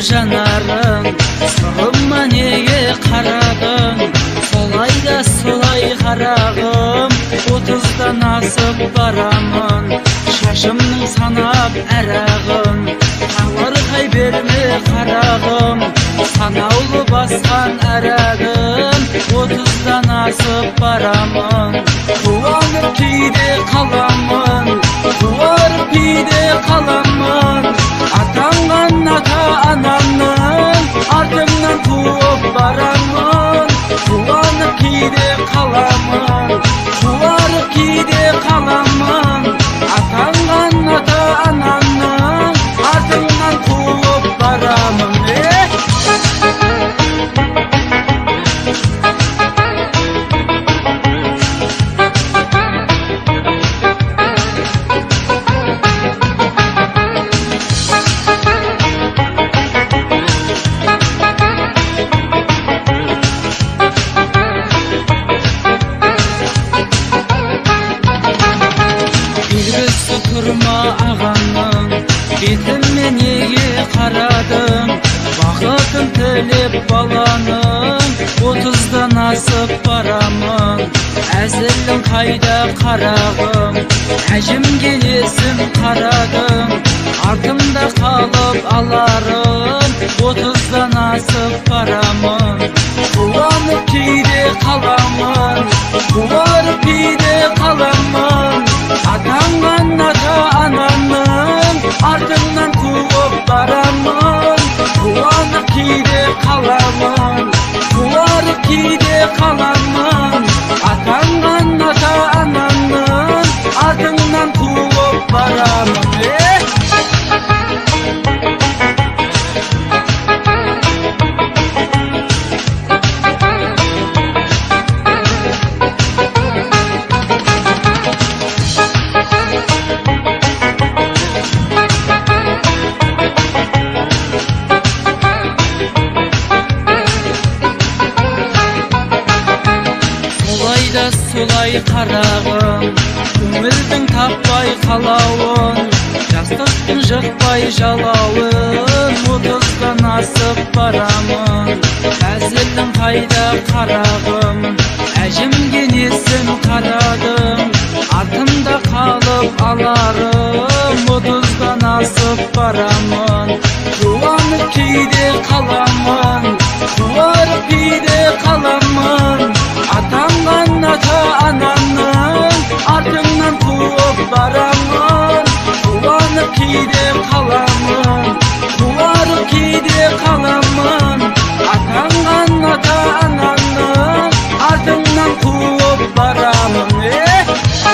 жанарың, сырыма неге қарадың? Солай да солай қарағым, 30-дан асып барамын. Шашымның санап әрағым, таңырқай берме қарағым. Санаулы басқан әрәгім, 30-дан асып барамын. Қуанып кейде қаламын, қуарып кейде қаламын. Атанған ата-анамның артымнан қуып барамын. Қуанып кейде қаламын, қуарып кейде қаламын. Атанған ата-анамның артымнан қуып барамын. Тұрма ағаңның бетіме неге қарадың? Бақытын тілеп баланың 30-дан асып барамын. Әзілің қайда қарағым? Әжім келесің қарадың, артымда қалып аларым. 30-дан асып барамын. Қуанып кейде қаламын, қуарып кейде қаламын. Атанған ата-анамның артымнан қуып барамын. Қуанып кейде қаламын, қуарып кейде қаламын. Атанған ата-анамның артымнан қуып барамын. Солай қарағым, көңілдің таппай қалауын, жастықтың жықпай жалауын. 30-дан асып барамын. Әзілдің қайда қарағым? Әжім келесің қарадым, артымда қалып аларым. 30-дан асып барамын. Қуанып кейде қаламын, қуарып кейде қаламын. Атанған ата-анамның артым